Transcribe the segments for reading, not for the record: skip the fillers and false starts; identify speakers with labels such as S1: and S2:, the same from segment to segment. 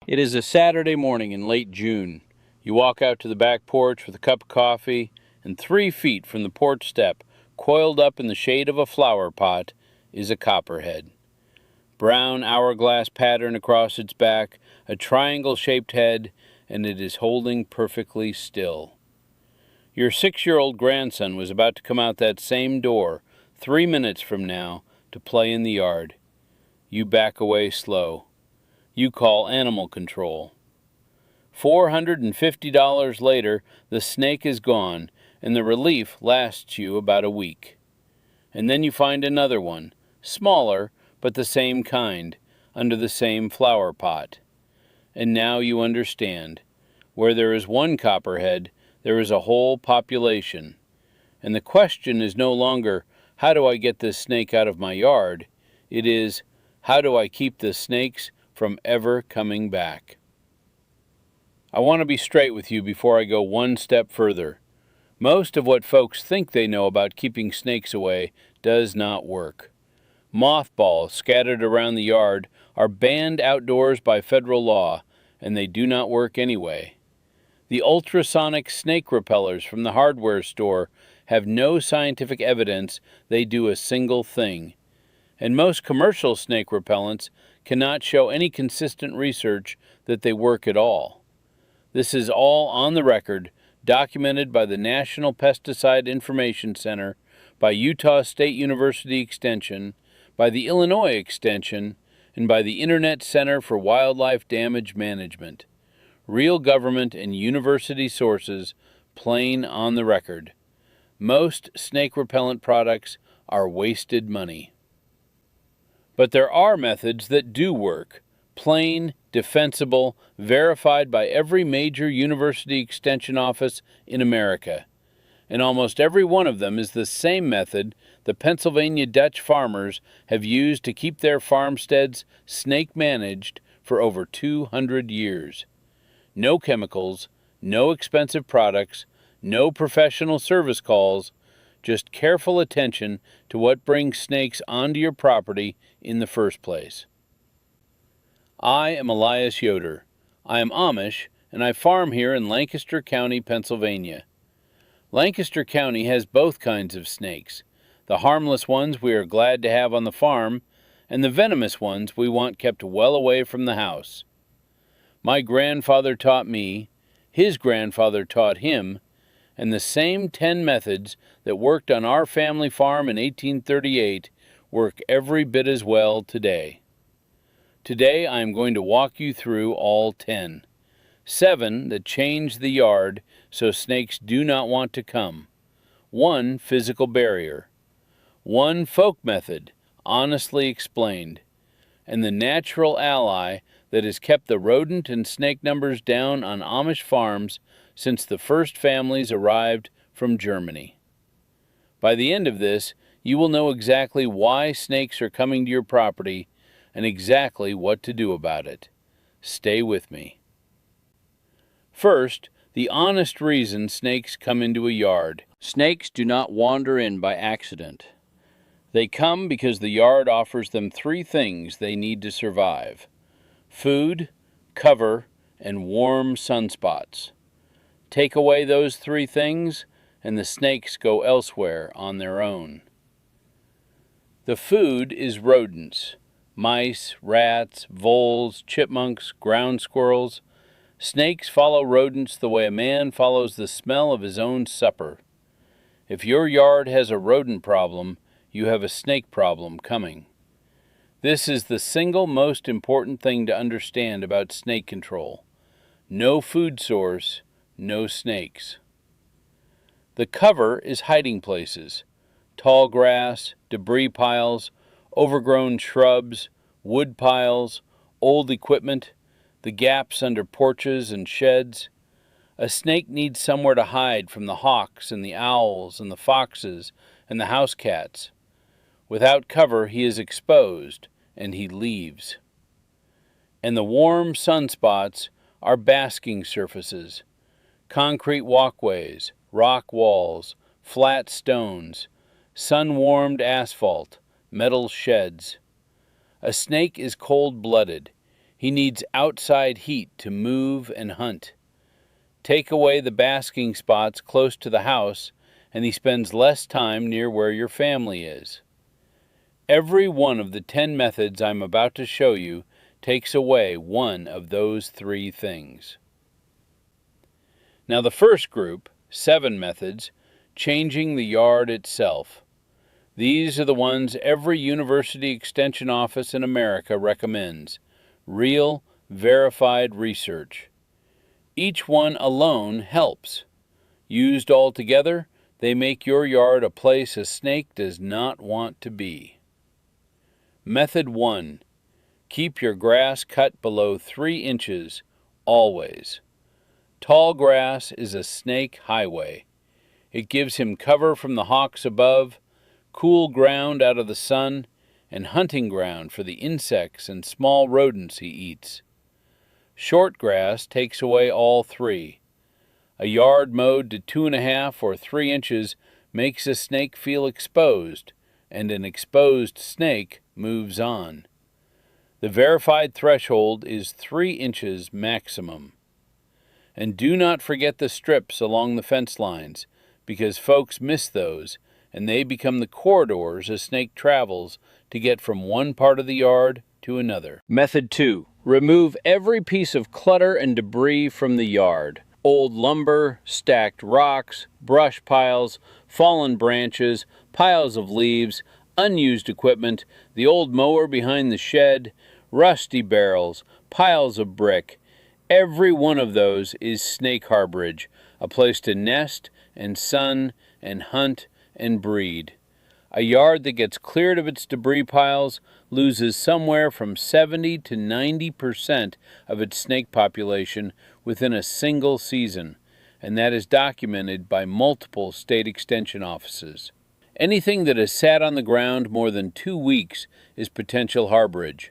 S1: It is a Saturday morning in late June. You walk out to the back porch with a cup of coffee, and 3 feet from the porch step, coiled up in the shade of a flower pot, is a copperhead. Brown hourglass pattern across its back, a triangle-shaped head, and it is holding perfectly still. Your 6-year-old grandson was about to come out that same door 3 minutes from now to play in the yard. You back away slow. You call animal control. $450 later, the snake is gone, and the relief lasts you about a week. And then you find another one, smaller, but the same kind, under the same flower pot. And now you understand. Where there is one copperhead, there is a whole population. And the question is no longer, how do I get this snake out of my yard? It is, how do I keep the snakes from ever coming back? I want to be straight with you before I go one step further. Most of what folks think they know about keeping snakes away does not work. Mothballs scattered around the yard are banned outdoors by federal law, and they do not work anyway. The ultrasonic snake repellers from the hardware store have no scientific evidence they do a single thing. And most commercial snake repellents cannot show any consistent research that they work at all. This is all on the record, documented by the National Pesticide Information Center, by Utah State University Extension, by the Illinois Extension, and by the Internet Center for Wildlife Damage Management. Real government and university sources, plain on the record. Most snake repellent products are wasted money. But there are methods that do work, plain, defensible, verified by every major university extension office in America. And almost every one of them is the same method the Pennsylvania Dutch farmers have used to keep their farmsteads snake managed for over 200 years. No chemicals, no expensive products, no professional service calls, just careful attention to what brings snakes onto your property in the first place. I am Elias Yoder. I am Amish, and I farm here in Lancaster County, Pennsylvania. Lancaster County has both kinds of snakes, the harmless ones we are glad to have on the farm, and the venomous ones we want kept well away from the house. My grandfather taught me, his grandfather taught him, and the same 10 methods that worked on our family farm in 1838 work every bit as well today. Today I am going to walk you through all 10. 7 that change the yard so snakes do not want to come. 1 physical barrier. 1 folk method, honestly explained. And the natural ally that has kept the rodent and snake numbers down on Amish farms since the first families arrived from Germany. By the end of this, you will know exactly why snakes are coming to your property and exactly what to do about it. Stay with me. First, the honest reason snakes come into a yard. Snakes do not wander in by accident. They come because the yard offers them 3 things they need to survive: food, cover, and warm sunspots. Take away those 3 things, and the snakes go elsewhere on their own. The food is rodents, mice, rats, voles, chipmunks, ground squirrels. Snakes follow rodents the way a man follows the smell of his own supper. If your yard has a rodent problem, you have a snake problem coming. This is the single most important thing to understand about snake control. No food source, no snakes. The cover is hiding places: tall grass, debris piles, overgrown shrubs, wood piles, old equipment, the gaps under porches and sheds. A snake needs somewhere to hide from the hawks and the owls and the foxes and the house cats. Without cover, he is exposed, and he leaves. And the warm sunspots are basking surfaces: concrete walkways, rock walls, flat stones, sun-warmed asphalt, metal sheds. A snake is cold-blooded. He needs outside heat to move and hunt. Take away the basking spots close to the house, and he spends less time near where your family is. Every one of the 10 methods I'm about to show you takes away one of those 3 things. Now the first group, 7 methods, changing the yard itself. These are the ones every university extension office in America recommends. Real, verified research. Each one alone helps. Used all together, they make your yard a place a snake does not want to be. Method 1. Keep your grass cut below 3 inches, always. Tall grass is a snake highway. It gives him cover from the hawks above, cool ground out of the sun, and hunting ground for the insects and small rodents he eats. Short grass takes away all 3. A yard mowed to 2.5 or 3 inches makes a snake feel exposed, and an exposed snake moves on. The verified threshold is 3 inches maximum. And do not forget the strips along the fence lines, because folks miss those, and they become the corridors a snake travels to get from one part of the yard to another. Method 2. Remove every piece of clutter and debris from the yard. Old lumber, stacked rocks, brush piles, fallen branches, piles of leaves, unused equipment, the old mower behind the shed, rusty barrels, piles of brick. Every one of those is snake harborage, a place to nest and sun and hunt and breed. A yard that gets cleared of its debris piles loses somewhere from 70 to 90% of its snake population within a single season, and that is documented by multiple state extension offices. Anything that has sat on the ground more than 2 weeks is potential harborage.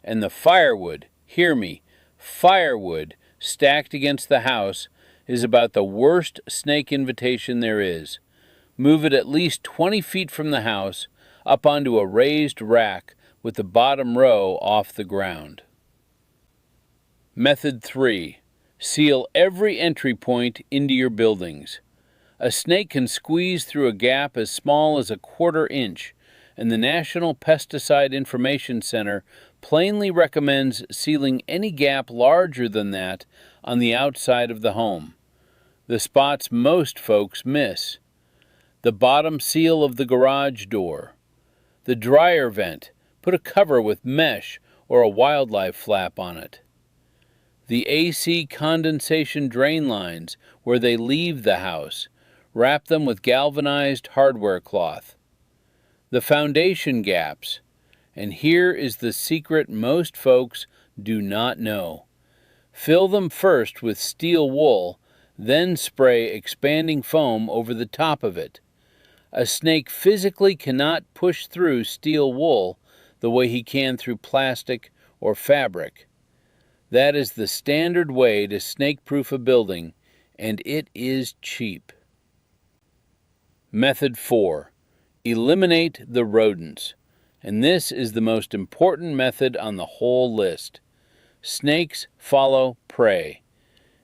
S1: And the firewood, hear me, firewood stacked against the house is about the worst snake invitation there is. Move it at least 20 feet from the house up onto a raised rack with the bottom row off the ground. Method 3. Seal every entry point into your buildings. A snake can squeeze through a gap as small as a 1/4 inch, and the National Pesticide Information Center plainly recommends sealing any gap larger than that on the outside of the home. The spots most folks miss. The bottom seal of the garage door. The dryer vent. Put a cover with mesh or a wildlife flap on it. The AC condensation drain lines where they leave the house. Wrap them with galvanized hardware cloth. The foundation gaps. And here is the secret most folks do not know. Fill them first with steel wool, then spray expanding foam over the top of it. A snake physically cannot push through steel wool the way he can through plastic or fabric. That is the standard way to snake-proof a building, and it is cheap. Method 4. Eliminate the rodents. And this is the most important method on the whole list. Snakes follow prey.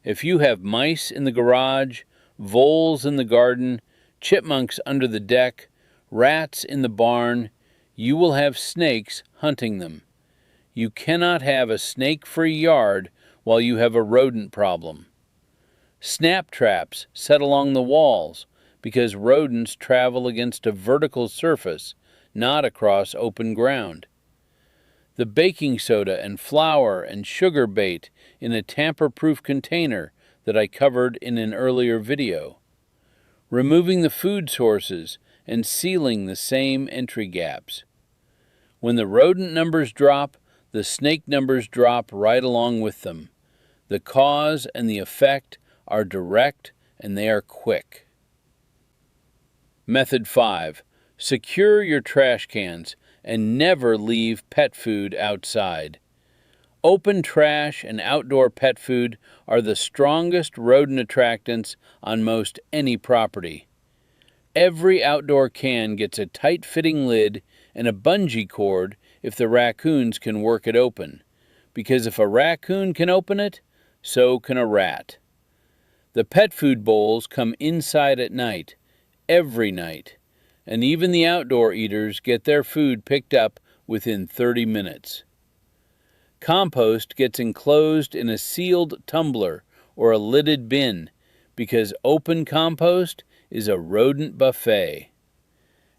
S1: If you have mice in the garage, voles in the garden, chipmunks under the deck, rats in the barn, you will have snakes hunting them. You cannot have a snake-free yard while you have a rodent problem. Snap traps set along the walls because rodents travel against a vertical surface, not across open ground. The baking soda and flour and sugar bait in a tamper-proof container that I covered in an earlier video. Removing the food sources and sealing the same entry gaps. When the rodent numbers drop, the snake numbers drop right along with them. The cause and the effect are direct and they are quick. Method 5. Secure your trash cans and never leave pet food outside. Open trash and outdoor pet food are the strongest rodent attractants on most any property. Every outdoor can gets a tight-fitting lid and a bungee cord if the raccoons can work it open, because if a raccoon can open it, so can a rat. The pet food bowls come inside at night, every night, and even the outdoor eaters get their food picked up within 30 minutes. Compost gets enclosed in a sealed tumbler or a lidded bin because open compost is a rodent buffet.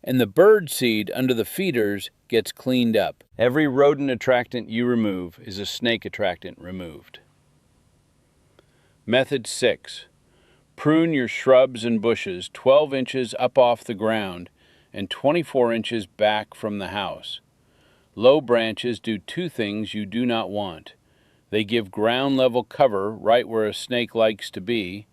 S1: And the bird seed under the feeders gets cleaned up. Every rodent attractant you remove is a snake attractant removed. Method 6. Prune your shrubs and bushes 12 inches up off the ground and 24 inches back from the house. Low branches do two things you do not want. They give ground level cover right where a snake likes to be,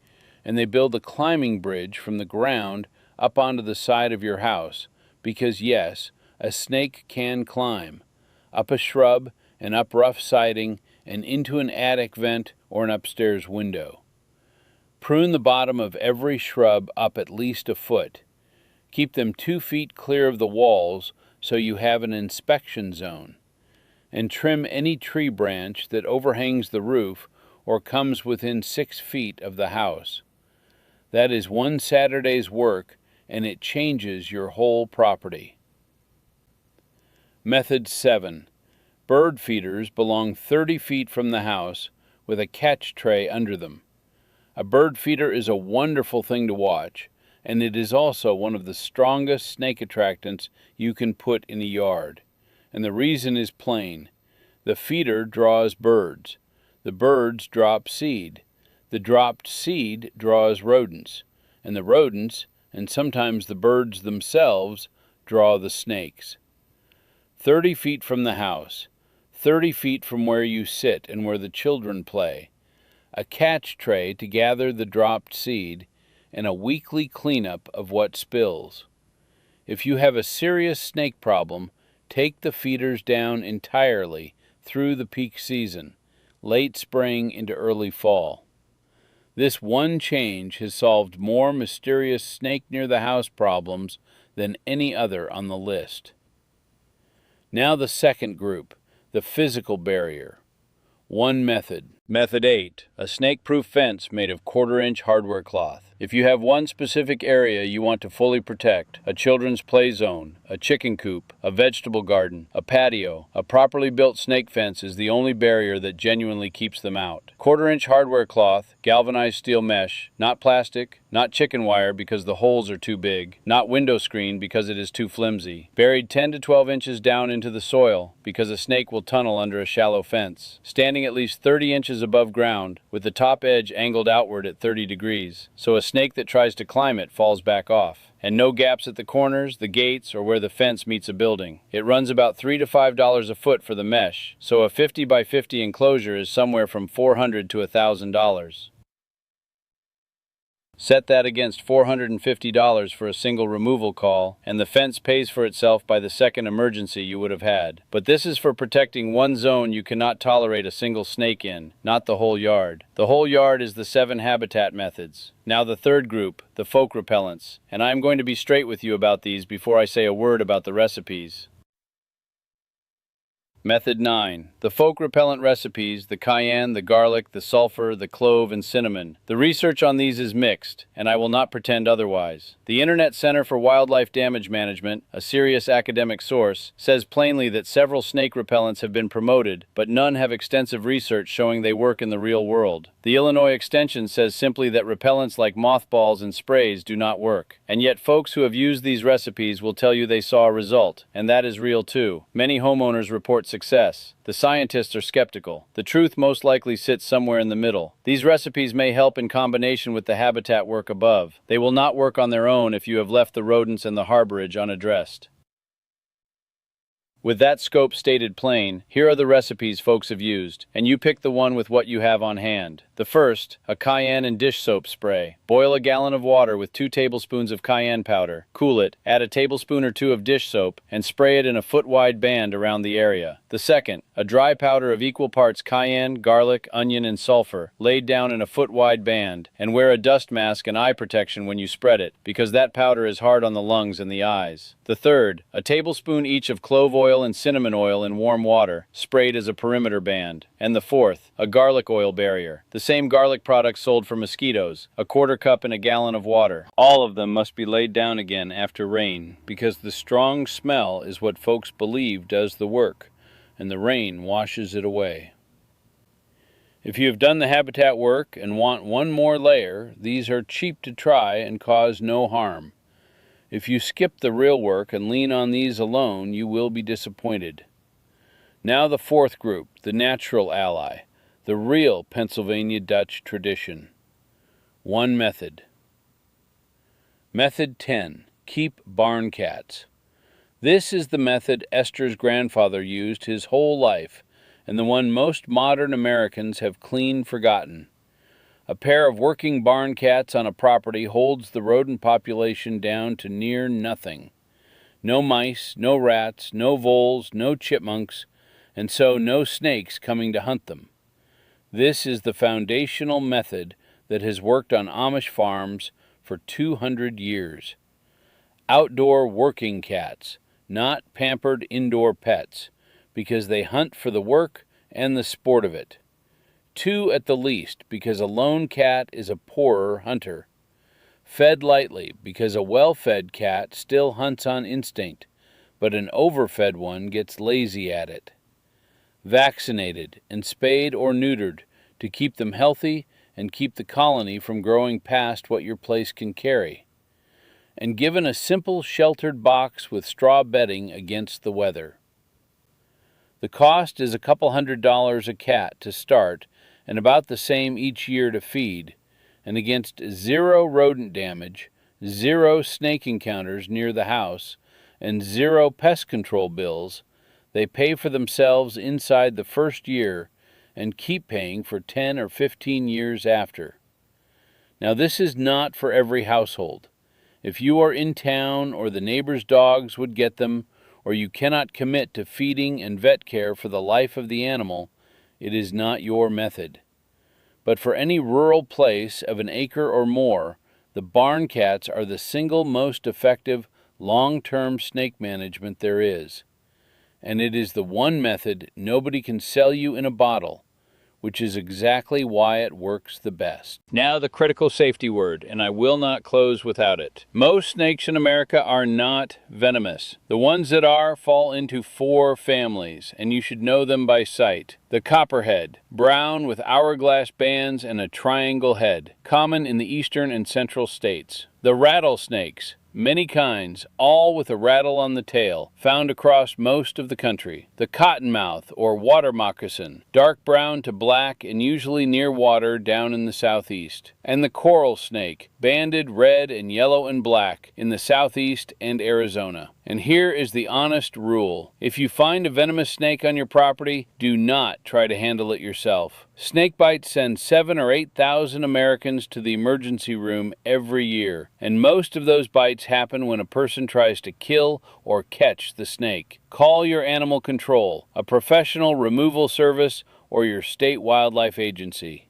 S1: and they build a climbing bridge from the ground up onto the side of your house, because yes, a snake can climb, up a shrub and up rough siding and into an attic vent or an upstairs window. Prune the bottom of every shrub up at least a foot. Keep them 2 feet clear of the walls so you have an inspection zone. And trim any tree branch that overhangs the roof or comes within 6 feet of the house. That is one Saturday's work, and it changes your whole property. Method 7. Bird feeders belong 30 feet from the house with a catch tray under them. A bird feeder is a wonderful thing to watch, and it is also one of the strongest snake attractants you can put in a yard. And the reason is plain. The feeder draws birds. The birds drop seed. The dropped seed draws rodents. And the rodents, and sometimes the birds themselves, draw the snakes. 30 feet from the house. 30 feet from where you sit and where the children play. A catch tray to gather the dropped seed, and a weekly cleanup of what spills. If you have a serious snake problem, take the feeders down entirely through the peak season, late spring into early fall. This one change has solved more mysterious snake near the house problems than any other on the list. Now the second group, the physical barrier. One method. Method 8. A snake-proof fence made of 1/4-inch hardware cloth. If you have one specific area you want to fully protect, a children's play zone, a chicken coop, a vegetable garden, a patio, a properly built snake fence is the only barrier that genuinely keeps them out. 1/4-inch hardware cloth, galvanized steel mesh, not plastic, not chicken wire because the holes are too big, not window screen because it is too flimsy, buried 10 to 12 inches down into the soil because a snake will tunnel under a shallow fence, standing at least 30 inches above ground with the top edge angled outward at 30 degrees, so a snake that tries to climb it falls back off, and no gaps at the corners, the gates, or where the fence meets a building. It runs about $3 to $5 a foot for the mesh, so a 50 by 50 enclosure is somewhere from $400 to $1,000. Set that against $450 for a single removal call, and the fence pays for itself by the second emergency you would have had. But this is for protecting one zone you cannot tolerate a single snake in, not the whole yard. The whole yard is the 7 habitat methods. Now the third group, the folk repellents, and I am going to be straight with you about these before I say a word about the recipes. Method 9. The folk repellent recipes, the cayenne, the garlic, the sulfur, the clove, and cinnamon. The research on these is mixed, and I will not pretend otherwise. The Internet Center for Wildlife Damage Management, a serious academic source, says plainly that several snake repellents have been promoted, but none have extensive research showing they work in the real world. The Illinois Extension says simply that repellents like mothballs and sprays do not work. And yet folks who have used these recipes will tell you they saw a result, and that is real too. Many homeowners report success. The scientists are skeptical. The truth most likely sits somewhere in the middle. These recipes may help in combination with the habitat work above. They will not work on their own if you have left the rodents and the harborage unaddressed. With that scope stated plain, here are the recipes folks have used, and you pick the one with what you have on hand. The first, a cayenne and dish soap spray. Boil a gallon of water with 2 tablespoons of cayenne powder. Cool it, add a tablespoon or 2 of dish soap, and spray it in a foot-wide band around the area. The second, a dry powder of equal parts cayenne, garlic, onion, and sulfur, laid down in a foot-wide band, and wear a dust mask and eye protection when you spread it, because that powder is hard on the lungs and the eyes. The third, a tablespoon each of clove oil oil and cinnamon oil in warm water, sprayed as a perimeter band. And the fourth, a garlic oil barrier. The same garlic products sold for mosquitoes, a quarter cup in a gallon of water. All of them must be laid down again after rain, because the strong smell is what folks believe does the work, and the rain washes it away. If you have done the habitat work and want one more layer, these are cheap to try and cause no harm. If you skip the real work and lean on these alone, you will be disappointed. Now the fourth group, the natural ally, the real Pennsylvania Dutch tradition. One method. Method 10. Keep barn cats. This is the method Esther's grandfather used his whole life, and the one most modern Americans have clean forgotten. A pair of working barn cats on a property holds the rodent population down to near nothing. No mice, no rats, no voles, no chipmunks, and so no snakes coming to hunt them. This is the foundational method that has worked on Amish farms for 200 years. Outdoor working cats, not pampered indoor pets, because they hunt for the work and the sport of it. 2 at the least, because a lone cat is a poorer hunter. Fed lightly, because a well-fed cat still hunts on instinct, but an overfed one gets lazy at it. Vaccinated and spayed or neutered to keep them healthy and keep the colony from growing past what your place can carry. And given a simple sheltered box with straw bedding against the weather. The cost is a couple $100 a cat to start and about the same each year to feed, and against 0 rodent damage, 0 snake encounters near the house, and 0 pest control bills, they pay for themselves inside the first year and keep paying for 10 or 15 years after. Now this is not for every household. If you are in town or the neighbor's dogs would get them, or you cannot commit to feeding and vet care for the life of the animal, it is not your method. But for any rural place of an acre or more, the barn cats are the single most effective long-term snake management there is. And it is the one method nobody can sell you in a bottle, which is exactly why it works the best. Now the critical safety word, and I will not close without it. Most snakes in America are not venomous. The ones that are fall into 4 families, and you should know them by sight. The copperhead, brown with hourglass bands and a triangle head, common in the eastern and central states. The rattlesnakes, many kinds, all with a rattle on the tail, found across most of the country. The cottonmouth, or water moccasin, dark brown to black and usually near water down in the southeast. And the coral snake, banded red and yellow and black in the southeast and Arizona. And here is the honest rule. If you find a venomous snake on your property, do not try to handle it yourself. Snake bites send 7,000 or 8,000 Americans to the emergency room every year, and most of those bites happen when a person tries to kill or catch the snake. Call your animal control, a professional removal service, or your state wildlife agency.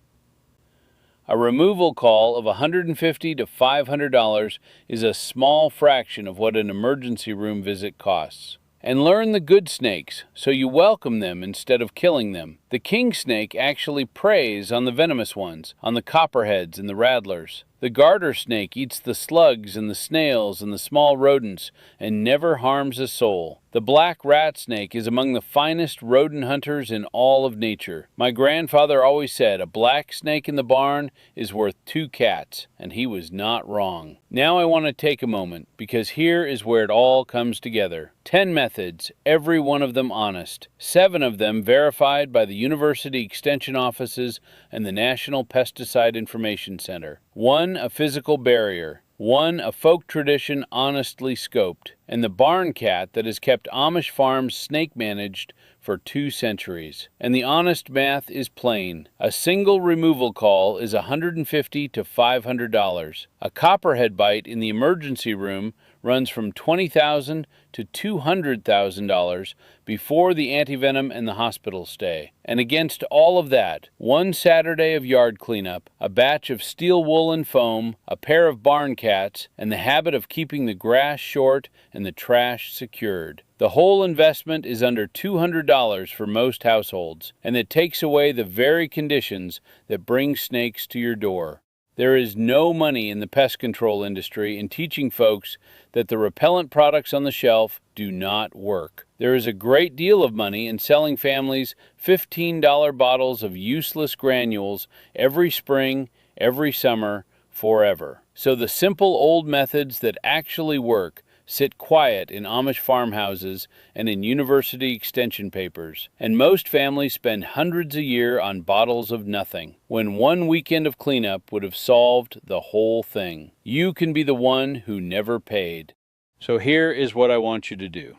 S1: A removal call of $150 to $500 is a small fraction of what an emergency room visit costs. And learn the good snakes, so you welcome them instead of killing them. The king snake actually preys on the venomous ones, on the copperheads and the rattlers. The garter snake eats the slugs and the snails and the small rodents and never harms a soul. The black rat snake is among the finest rodent hunters in all of nature. My grandfather always said a black snake in the barn is worth 2 cats, and he was not wrong. Now I want to take a moment, because here is where it all comes together. 10 methods, every one of them honest. 7 of them verified by the university extension offices and the National Pesticide Information Center. 1 a physical barrier. 1 a folk tradition honestly scoped. And the barn cat that has kept Amish farms snake managed for 2 centuries. And the honest math is plain. A single removal call is $150 to $500. A copperhead bite in the emergency room runs from $20,000 to $200,000 before the antivenom and the hospital stay. And against all of that, 1 Saturday of yard cleanup, a batch of steel wool and foam, a pair of barn cats, and the habit of keeping the grass short and the trash secured. The whole investment is under $200 for most households, and it takes away the very conditions that bring snakes to your door. There is no money in the pest control industry in teaching folks that the repellent products on the shelf do not work. There is a great deal of money in selling families $15 bottles of useless granules every spring, every summer, forever. So the simple old methods that actually work sit quiet in Amish farmhouses and in university extension papers, and most families spend hundreds a year on bottles of nothing, when one weekend of cleanup would have solved the whole thing. You can be the one who never paid. So here is what I want you to do.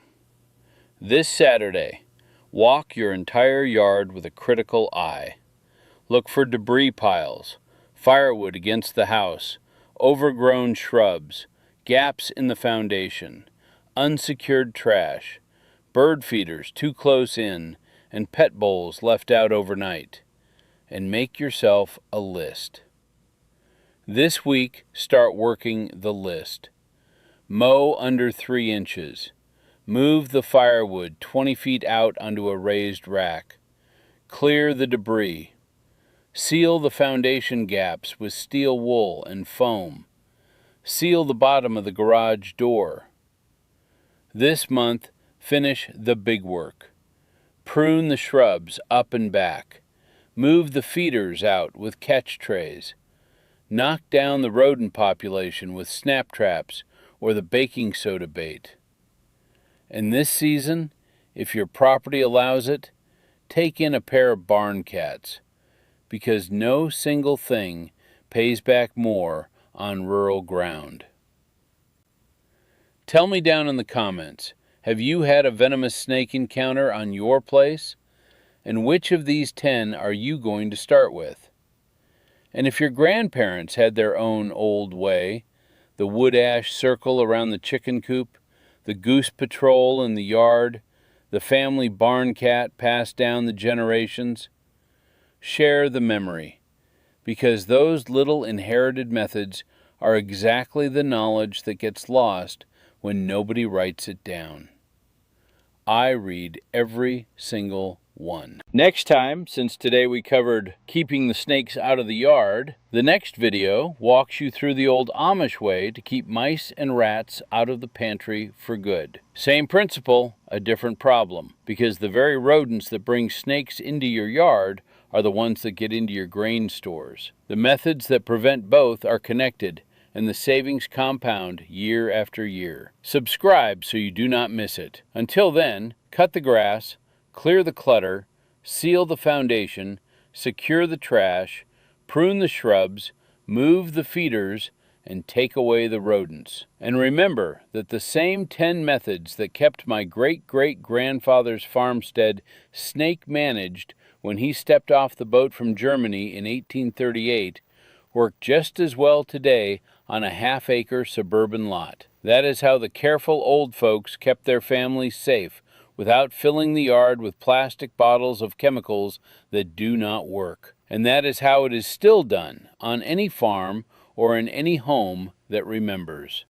S1: This Saturday, walk your entire yard with a critical eye. Look for debris piles, firewood against the house, overgrown shrubs, gaps in the foundation, unsecured trash, bird feeders too close in, and pet bowls left out overnight. And make yourself a list. This week, start working the list. Mow under 3 inches. Move the firewood 20 feet out onto a raised rack. Clear the debris. Seal the foundation gaps with steel wool and foam. Seal the bottom of the garage door. This month, finish the big work. Prune the shrubs up and back. Move the feeders out with catch trays. Knock down the rodent population with snap traps or the baking soda bait. And this season, if your property allows it, take in a pair of barn cats, because no single thing pays back more on rural ground. Tell me down in the comments, have you had a venomous snake encounter on your place? And which of these 10 are you going to start with? And if your grandparents had their own old way, the wood ash circle around the chicken coop, the goose patrol in the yard, the family barn cat passed down the generations, share the memory, because those little inherited methods are exactly the knowledge that gets lost when nobody writes it down. I read every single one. Next time, since today we covered keeping the snakes out of the yard, the next video walks you through the old Amish way to keep mice and rats out of the pantry for good. Same principle, a different problem, because the very rodents that bring snakes into your yard are the ones that get into your grain stores. The methods that prevent both are connected, and the savings compound year after year. Subscribe so you do not miss it. Until then, cut the grass, clear the clutter, seal the foundation, secure the trash, prune the shrubs, move the feeders, and take away the rodents. And remember that the same 10 methods that kept my great-great-grandfather's farmstead snake-managed when he stepped off the boat from Germany in 1838 work just as well today on a half-acre suburban lot. That is how the careful old folks kept their families safe without filling the yard with plastic bottles of chemicals that do not work. And that is how it is still done on any farm or in any home that remembers.